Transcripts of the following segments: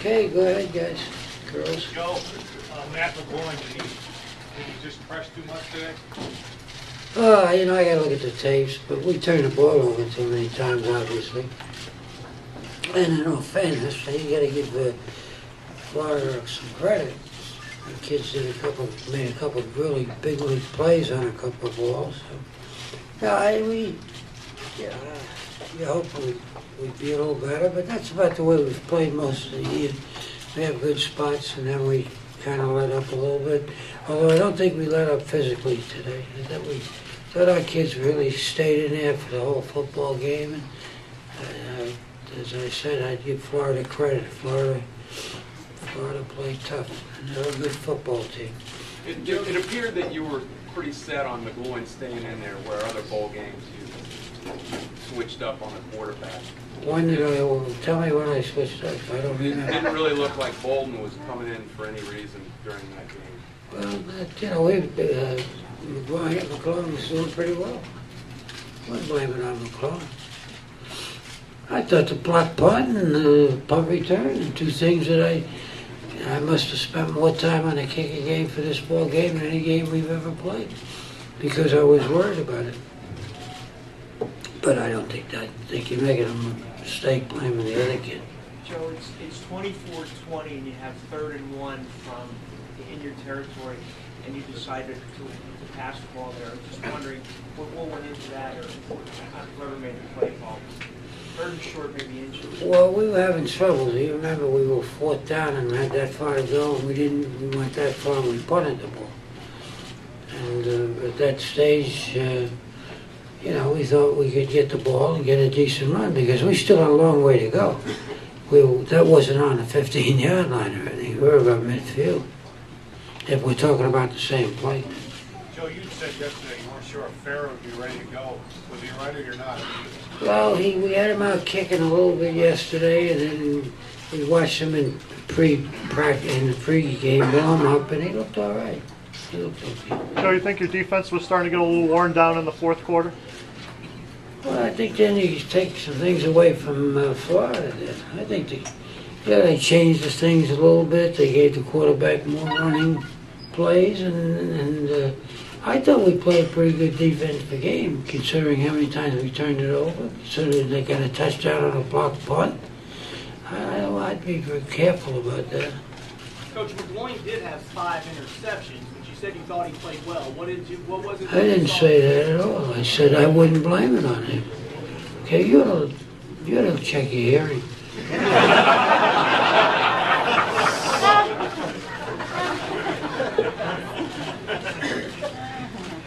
Okay, go ahead, guys, girls. Joe, Matt McGloin, did he just press too much today? You know, I gotta look at the tapes, but we turned the ball over too many times, obviously. And in all fairness, you gotta give Florida some credit. The kids made a couple of really big league plays on a couple of balls. So, you hope we'd be a little better, but that's about the way we've played most of the year. We have good spots, and then we kind of let up a little bit. Although I don't think we let up physically today. I thought our kids really stayed in there for the whole football game. And as I said, I'd give Florida credit. Florida played tough, and they're a good football team. It appeared that you were pretty set on McGloin staying in there, where other bowl games you switched up on the quarterback. When did tell me when I switched up? I don't remember. It didn't really look like Bolden was coming in for any reason during that game. Well, McClung was doing pretty well. I wasn't blaming on McClung. I thought the block punt and the punt return and two things that I must have spent more time on the kicking game for this ball game than any game we've ever played because I was worried about it. But I think you're making a mistake blaming the other kid. Joe, it's 24-20 and you have 3rd and 1 from in your territory and you decided to pass the ball there. I'm just wondering what went into that or whoever made the play call. 3rd and short, maybe inches. Well, we were having trouble. You remember we were 4th down and had that far to go, and we went that far and we punted the ball. And at that stage, we thought we could get the ball and get a decent run because we still had a long way to go. That wasn't on the 15-yard line or anything. We were about midfield. If we're talking about the same play. Joe, you said yesterday you weren't sure if Farrell would be ready to go. Was he ready or not? Well, we had him out kicking a little bit yesterday, and then we watched him in the pre-game warm-up, and he looked all right. He looked okay. So you think your defense was starting to get a little worn down in the 4th quarter? Well, I think then you take some things away from Florida. I think they changed the things a little bit. They gave the quarterback more running plays, and I thought we played a pretty good defensive game, considering how many times we turned it over, considering they got a touchdown on a blocked punt. I'd be very careful about that. Coach, McGloin did have 5 interceptions, but you said you thought he played well. What was it? I didn't say that at all. I said I wouldn't blame it on him. Okay, you ought to check your hearing.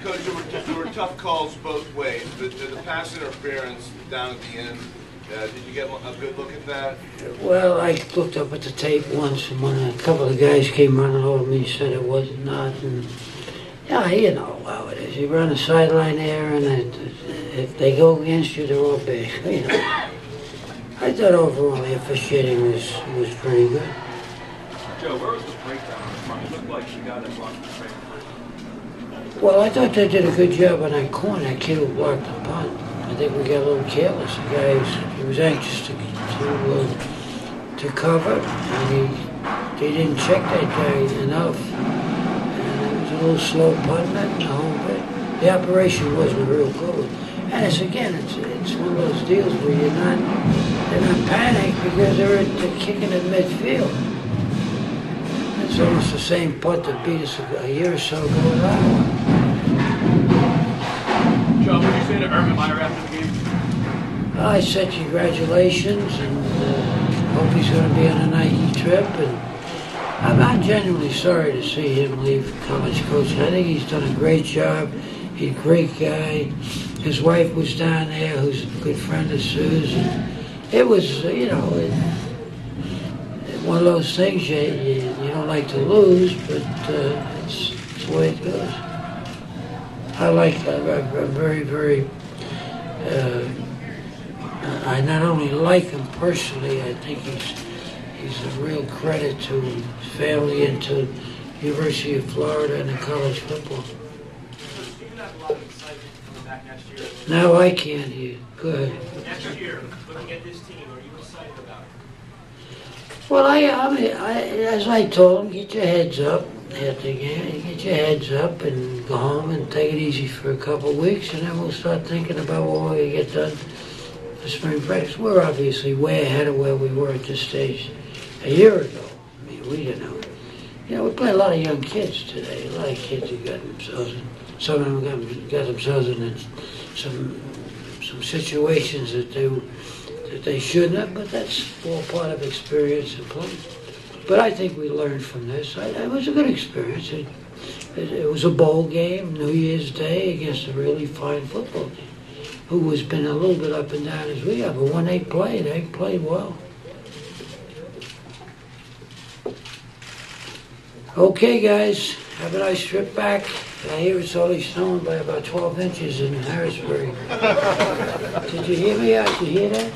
Coach, there were tough calls both ways. The pass interference down at the end, did you get a good look at that? Well, I looked up at the tape once, and when a couple of guys came running over me, said it was not. And yeah, you know how it is. You're on the sideline there, and if they go against you, they're all big. You know. I thought overall the officiating was pretty good. Joe, where was the breakdown on the front? It looked like you got it blocked the front. Well, I thought they did a good job on that corner, that kid who blocked the punt. I think we got a little careless. The guy, he was anxious to cover, and they didn't check that guy enough. And it was a little slow punting that the whole bit. The operation wasn't real good. And it's one of those deals where they're not panicked because they're kicking at midfield. It's almost the same punt that beat us a year or so ago in Iowa. Joe, what did you say to Urban Meyer after the game? I said congratulations and hope he's going to be on a Nike trip. And I'm genuinely sorry to see him leave college coaching. I think he's done a great job. He's a great guy. His wife was down there, who's a good friend of Sue's. And it was, one of those things you don't like to lose, but it's the way it goes. I'm very, very, I not only like him personally, I think he's a real credit to his family and to University of Florida and the college football. Now I can't hear. Go ahead. Next year, looking at this team, are you excited about Well, as I told him, get your heads up at the game. Get your heads up and go home and take it easy for a couple of weeks, and then we'll start thinking about what we're going to get done for spring breaks. We're obviously way ahead of where we were at this stage a year ago. I mean, we didn't know. You know, we play a lot of young kids today. A lot of kids who got themselves in, some of them got themselves in some situations that they shouldn't have, but that's all part of experience and play. But I think we learned from this. It was a good experience. It was a bowl game, New Year's Day, against a really fine football team, who has been a little bit up and down as we have. But when they played well. Okay, guys, have a nice trip back. I hear it's only snowing by about 12 inches in Harrisburg. Did you hear me? Did you hear that?